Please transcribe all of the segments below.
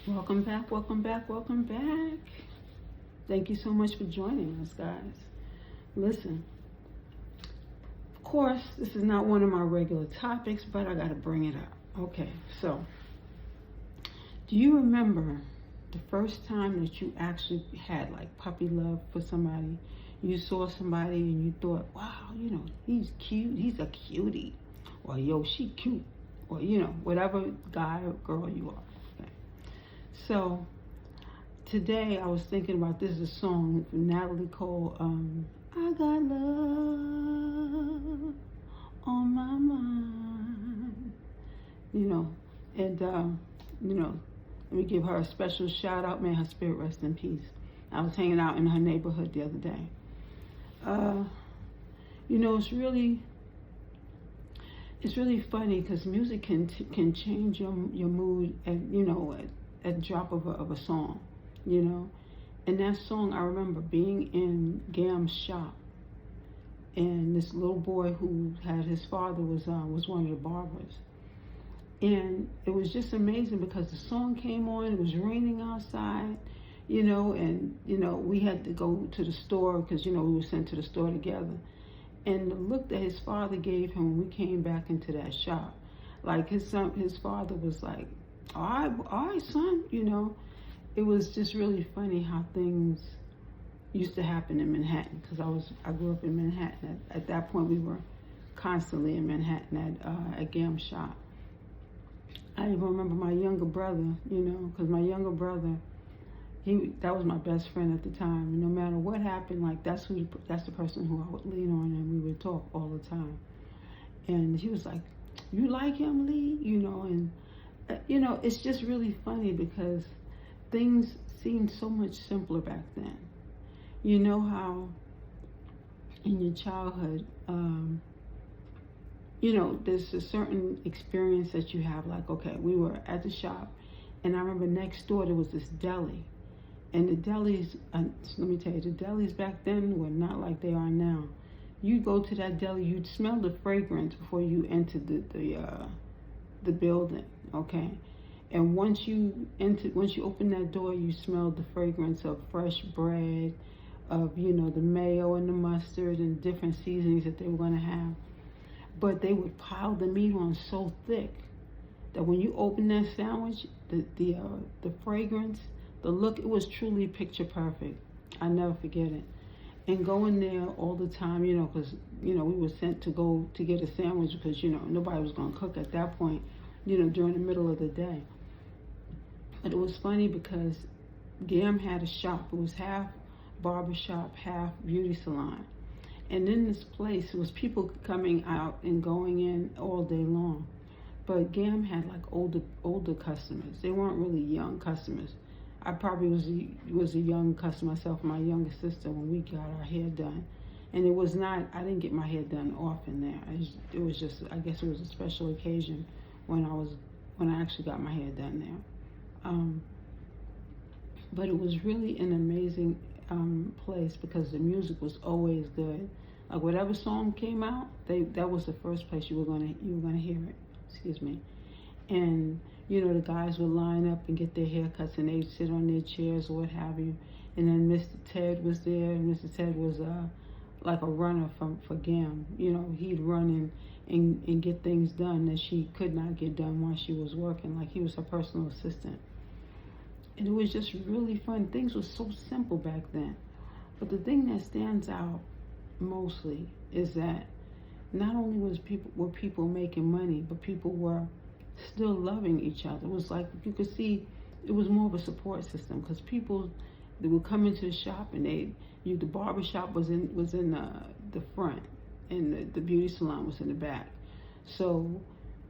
Welcome back, welcome back, welcome back. Thank you so much for joining us, guys. Listen, of course, this is not one of my regular topics, but I got to bring it up. Okay, so do you remember the first time that you actually had like puppy love for somebody? You saw somebody and you thought, wow, he's cute, he's a cutie, or yo, she cute, or whatever guy or girl you are. Okay. So today I was thinking about, this is a song from Natalie Cole, I got love on my mind, and let me give her a special shout out. May her spirit rest in peace. I was hanging out in her neighborhood the other day. It's really funny because music can change your mood at the drop of a song, And that song, I remember being in Gam's shop, and this little boy who had his father was one of the barbers, and it was just amazing because the song came on. It was raining outside, and we had to go to the store because we were sent to the store together. And the look that his father gave him when we came back into that shop, like his father was like, all right, son, It was just really funny how things used to happen in Manhattan, because I grew up in Manhattan. At that point, we were constantly in Manhattan at Gam's shop. I even remember my younger brother, because my younger brother, that was my best friend at the time. And no matter what happened, like that's the person who I would lean on, and we would talk all the time. And he was like, "You like him, Lee?" And it's just really funny because things seemed so much simpler back then. You know how in your childhood, there's a certain experience that you have. Like, okay, we were at the shop, and I remember next door there was this deli. And the delis, let me tell you, the delis back then were not like they are now. You'd go to that deli, you'd smell the fragrance before you entered the building, okay? And once you opened that door, you smelled the fragrance of fresh bread, of the mayo and the mustard and different seasonings that they were going to have. But they would pile the meat on so thick that when you open that sandwich, the fragrance, the look, it was truly picture perfect. I never forget it. And going there all the time, because we were sent to go to get a sandwich because nobody was going to cook at that point, during the middle of the day. But it was funny because Gam had a shop. It was half barber shop, half beauty salon. And in this place, it was people coming out and going in all day long. But Gam had like older customers. They weren't really young customers. I probably was a young customer myself, and my younger sister, when we got our hair done. And it was not, I didn't get my hair done often there. It was just, I guess it was a special occasion when I actually got my hair done there. But it was really an amazing place because the music was always good. Like whatever song came out, that was the first place you were gonna hear it. Excuse me. And the guys would line up and get their haircuts, and they'd sit on their chairs or what have you. And then Mr. Ted was there, and Mr. Ted was like a runner for Gam. He'd run and get things done that she could not get done while she was working. Like he was her personal assistant. And it was just really fun. Things were so simple back then. But the thing that stands out mostly is that not only were people making money, but people were still loving each other. It was like you could see it was more of a support system because people, they would come into the shop, and the barber shop was in the front, and the beauty salon was in the back. So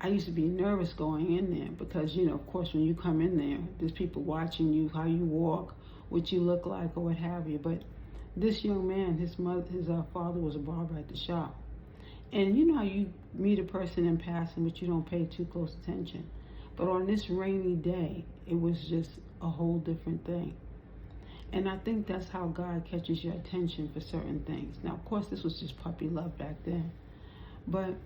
I used to be nervous going in there because of course when you come in there, there's people watching you, how you walk, what you look like, or what have you. But this young man, his father was a barber at the shop. And how you meet a person in passing, but you don't pay too close attention. But on this rainy day, it was just a whole different thing. And I think that's how God catches your attention for certain things. Now, of course, this was just puppy love back then. But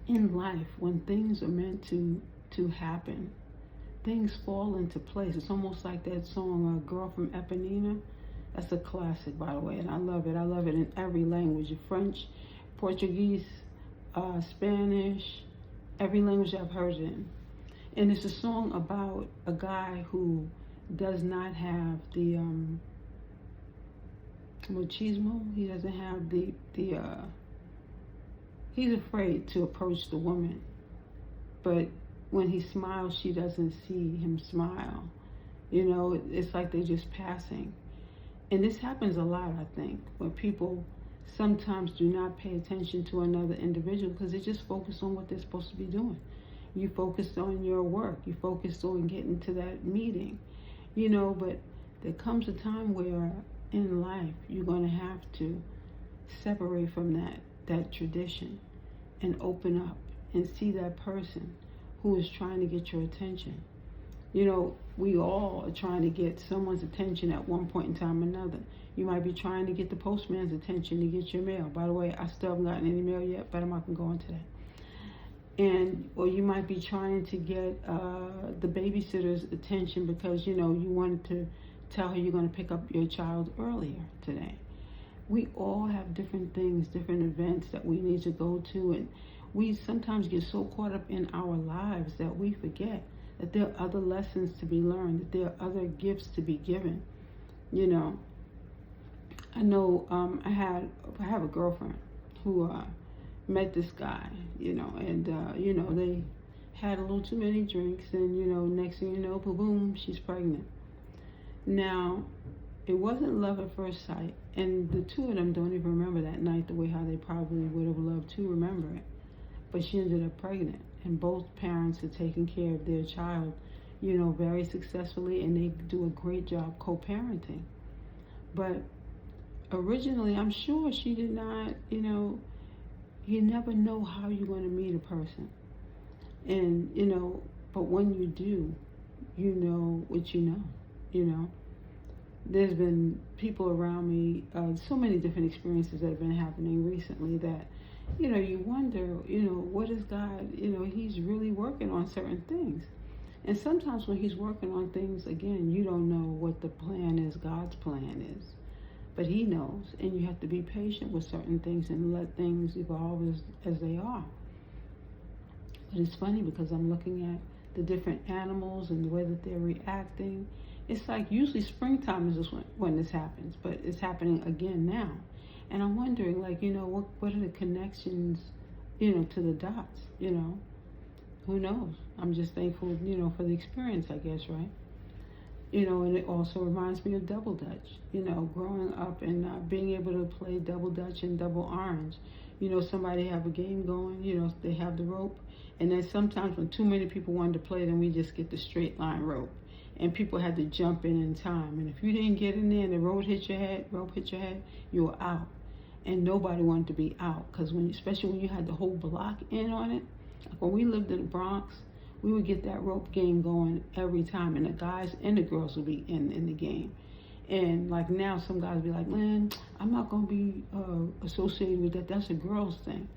in life, when things are meant to happen, things fall into place. It's almost like that song, Girl from Ipanema. That's a classic, by the way, and I love it. I love it in every language: French, Portuguese, Spanish, every language I've heard it in. And it's a song about a guy who does not have the machismo. He doesn't have he's afraid to approach the woman. But when he smiles, she doesn't see him smile. You know, it's like they're just passing. And this happens a lot, I think, where people sometimes do not pay attention to another individual because they just focus on what they're supposed to be doing. You focused on your work. You focused on getting to that meeting. You know, but there comes a time where in life you're going to have to separate from that tradition and open up and see that person who is trying to get your attention. You know, we all are trying to get someone's attention at one point in time or another. You might be trying to get the postman's attention to get your mail. By the way, I still haven't gotten any mail yet, but I'm not going to go into that. Or you might be trying to get the babysitter's attention because, you know, you wanted to tell her you're going to pick up your child earlier today. We all have different things, different events that we need to go to, and we sometimes get so caught up in our lives that we forget that there are other lessons to be learned, that there are other gifts to be given. You know, I know I have a girlfriend who met this guy, you know, and you know, they had a little too many drinks, and you know, next thing you know, boom, she's pregnant. Now, it wasn't love at first sight, and the two of them don't even remember that night the way how they probably would have loved to remember it. But she ended up pregnant, and both parents are taking care of their child, you know, very successfully, and they do a great job co-parenting. But originally, I'm sure she did not, you know, you never know how you're going to meet a person. And, you know, but when you do, you know what you know. There's been people around me, so many different experiences that have been happening recently that, you know, you wonder, you know, what is God, you know, he's really working on certain things. And sometimes when he's working on things, again, you don't know what the plan is, God's plan is. But he knows, and you have to be patient with certain things and let things evolve as they are. But it's funny because I'm looking at the different animals and the way that they're reacting. It's like usually springtime is when this happens, but it's happening again now. And I'm wondering, like, you know, what are the connections, you know, to the dots, you know? Who knows? I'm just thankful, you know, for the experience, I guess, right? You know, and it also reminds me of double dutch, you know, growing up and being able to play double dutch and double orange. You know, somebody have a game going, you know, they have the rope. And then sometimes when too many people wanted to play, then we just get the straight line rope. And people had to jump in time. And if you didn't get in there and the rope hit your head, you were out. And nobody wanted to be out. Because especially when you had the whole block in on it. Like when we lived in the Bronx, we would get that rope game going every time, and the guys and the girls would be in the game. And like now, some guys be like, man, I'm not going to be associated with that. That's a girls thing.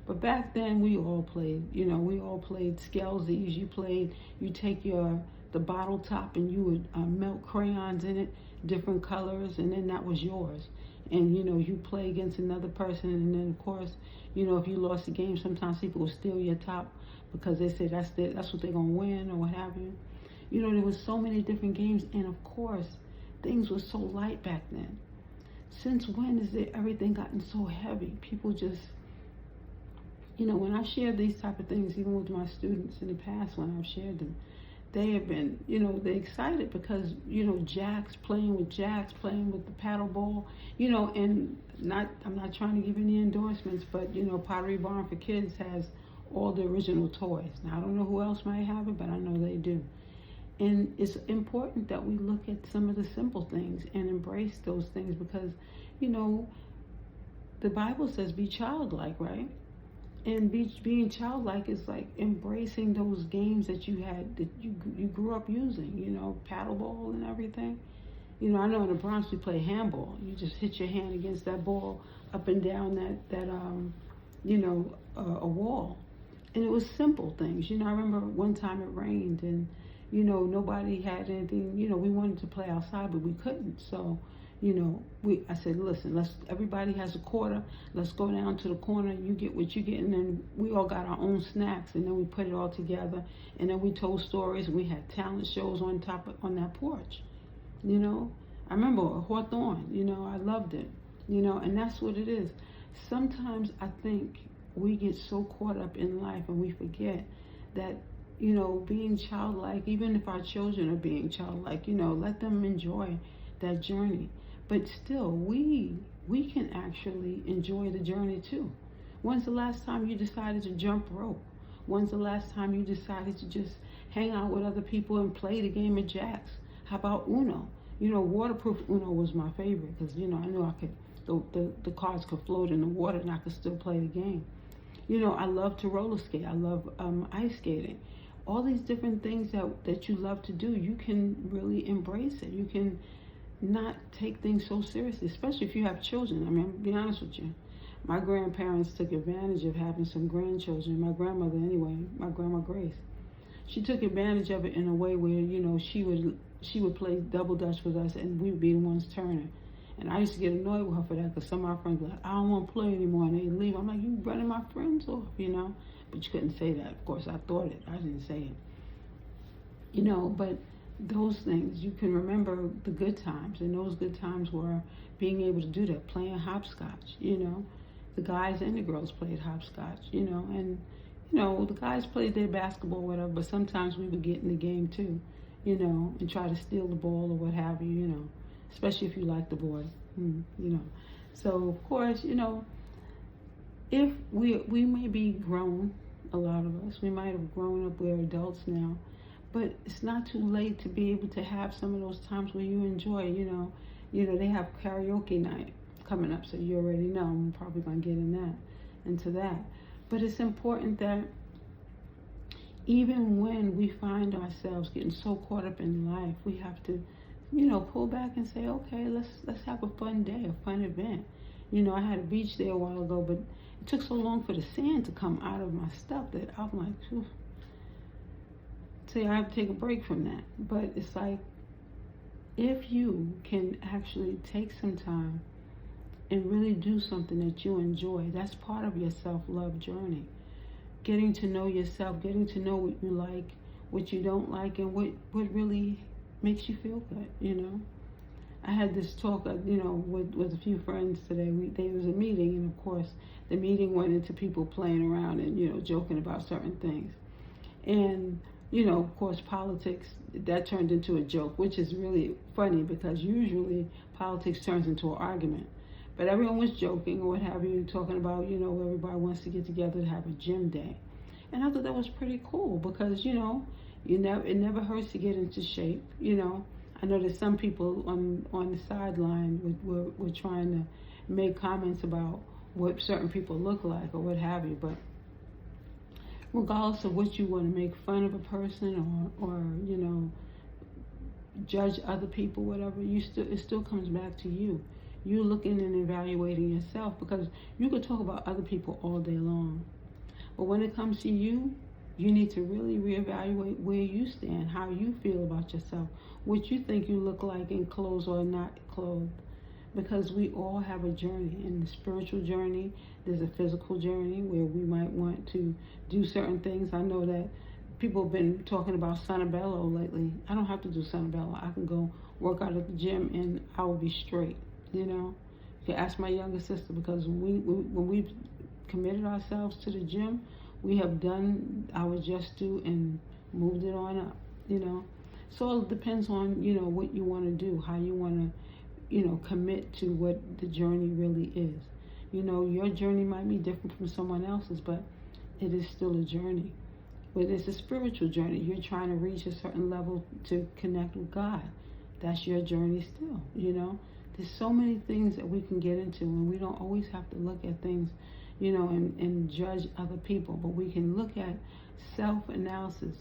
But back then, we all played, you know, we all played Skelsies. You take the bottle top and you would melt crayons in it, different colors, and then that was yours. And, you know, you play against another person, and then, of course, you know, if you lost the game, sometimes people would steal your top because they say that's what they're going to win or what have you. You know, there was so many different games, and of course, things were so light back then. Since when has everything gotten so heavy? People just, you know, when I share these type of things, even with my students in the past when I've shared them, they have been, you know, they're excited because, you know, playing with the paddle ball, you know, and I'm not trying to give any endorsements, but, you know, Pottery Barn for Kids has all the original toys. Now, I don't know who else might have it, but I know they do. And it's important that we look at some of the simple things and embrace those things because, you know, the Bible says be childlike, right? And being childlike is like embracing those games that you had, that you grew up using, you know, paddleball and everything. You know, I know in the Bronx we play handball. You just hit your hand against that ball up and down that you know, a wall. And it was simple things. You know, I remember one time it rained and, you know, nobody had anything, you know, we wanted to play outside, but we couldn't. So, you know, I said, listen, everybody has a quarter. Let's go down to the corner. You get what you get. And then we all got our own snacks. And then we put it all together. And then we told stories. We had talent shows on that porch. You know, I remember Hawthorne, you know, I loved it. You know, and that's what it is. Sometimes I think we get so caught up in life and we forget that, you know, being childlike, even if our children are being childlike, you know, let them enjoy that journey. But still, we can actually enjoy the journey too. When's the last time you decided to jump rope? When's the last time you decided to just hang out with other people and play the game of jacks? How about Uno? You know, waterproof Uno was my favorite because, you know, I knew I could, the cards could float in the water and I could still play the game. You know, I love to roller skate. I love ice skating. All these different things that you love to do, you can really embrace it. You can not take things so seriously, especially if you have children. I mean, I'll be honest with you. My grandparents took advantage of having some grandchildren. My grandmother, anyway, my grandma Grace, she took advantage of it in a way where, you know, she would play double dutch with us and we'd be the ones turning. And I used to get annoyed with her for that because some of my friends were like, I don't want to play anymore, and they'd leave. I'm like, you running my friends off, you know? But you couldn't say that. Of course, I thought it. I didn't say it. You know, but those things, you can remember the good times. And those good times were being able to do that, playing hopscotch, you know? The guys and the girls played hopscotch, you know? And, you know, the guys played their basketball or whatever, but sometimes we would get in the game too, you know, and try to steal the ball or what have you, you know? Especially if you like the boy, you know. So, of course, you know, if we may be grown, a lot of us, we might have grown up, we're adults now, but it's not too late to be able to have some of those times where you enjoy, you know, they have karaoke night coming up, so you already know I'm probably going to get into that. But it's important that even when we find ourselves getting so caught up in life, we have to, you know, pull back and say, okay, let's have a fun day, a fun event. You know, I had a beach day a while ago, but it took so long for the sand to come out of my stuff that I'm like, phew. See, I have to take a break from that. But it's like, if you can actually take some time and really do something that you enjoy, that's part of your self-love journey. Getting to know yourself, getting to know what you like, what you don't like, and what really makes you feel good, you know. I had this talk, you know, with a few friends today. There was a meeting, and of course, the meeting went into people playing around and, you know, joking about certain things. And, you know, of course, politics, that turned into a joke, which is really funny because usually politics turns into an argument. But everyone was joking or what have you, talking about, you know, everybody wants to get together to have a gym day. And I thought that was pretty cool because, you know, it never hurts to get into shape, you know. I know that some people on the sideline were trying to make comments about what certain people look like or what have you, but regardless of what you want to make fun of a person or you know, judge other people, whatever, it still comes back to you. You looking and evaluating yourself, because you could talk about other people all day long, but when it comes to you, you need to really reevaluate where you stand, how you feel about yourself, what you think you look like in clothes or not clothed. Because we all have a journey. In the spiritual journey, there's a physical journey where we might want to do certain things. I know that people have been talking about Sanabello lately. I don't have to do Sanabello. I can go work out at the gym and I will be straight, you know. You can ask my younger sister, because when we've committed ourselves to the gym, we have done our just due and moved it on up, you know. So it depends on, you know, what you want to do, how you want to, you know, commit to what the journey really is. You know, your journey might be different from someone else's, but it is still a journey. But it's a spiritual journey. You're trying to reach a certain level to connect with God. That's your journey still, you know. There's so many things that we can get into, and we don't always have to look at things, you know, and judge other people, but we can look at self-analysis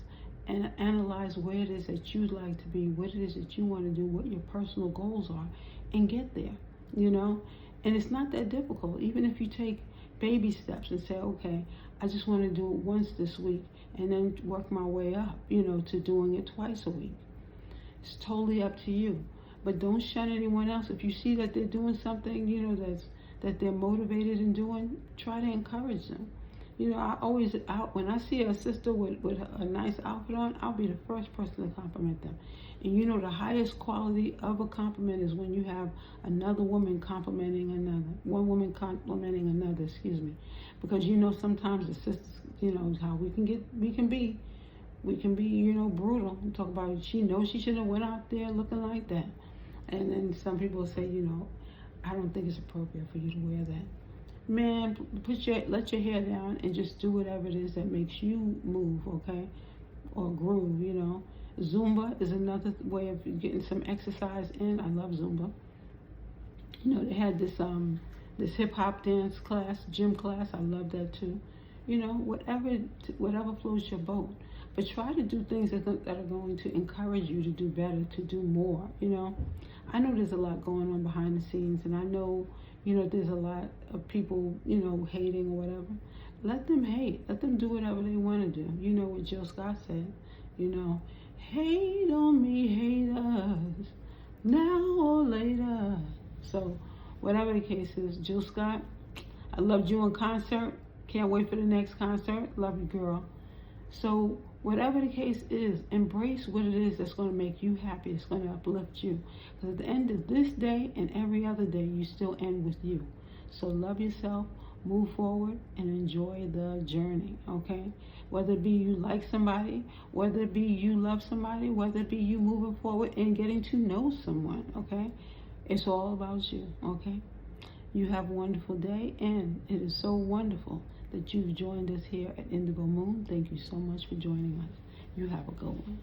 and analyze where it is that you'd like to be, what it is that you want to do, what your personal goals are, and get there, you know. And it's not that difficult. Even if you take baby steps and say, okay, I just want to do it once this week and then work my way up, to doing it twice a week. It's totally up to you. But don't shun anyone else. If you see that they're doing something, that they're motivated in doing, try to encourage them. When I see a sister with a nice outfit on, I'll be the first person to compliment them. And the highest quality of a compliment is when you have another woman complimenting another, one woman complimenting another, because sometimes the sisters, how we can be, brutal. Talk about she knows she shouldn't have went out there looking like that. And then some people say, I don't think it's appropriate for you to wear that. Man, let your hair down and just do whatever it is that makes you move, okay? Or groove, Zumba is another way of getting some exercise in. I love Zumba. They had this hip hop dance class, gym class. I love that too. Whatever floats your boat. But try to do things that are going to encourage you to do better, to do more, I know there's a lot going on behind the scenes, and I know, there's a lot of people, hating or whatever. Let them hate. Let them do whatever they want to do. You know what Jill Scott said, hate on me, haters, now or later. So, whatever the case is, Jill Scott, I loved you in concert. Can't wait for the next concert. Love you, girl. So, whatever the case is, embrace what it is that's going to make you happy. It's going to uplift you. Because at the end of this day and every other day, you still end with you. So love yourself, move forward, and enjoy the journey, okay? Whether it be you like somebody, whether it be you love somebody, whether it be you moving forward and getting to know someone, okay? It's all about you, okay? You have a wonderful day, and it is so wonderful that you've joined us here at Indigo Moon. Thank you so much for joining us. You have a good one.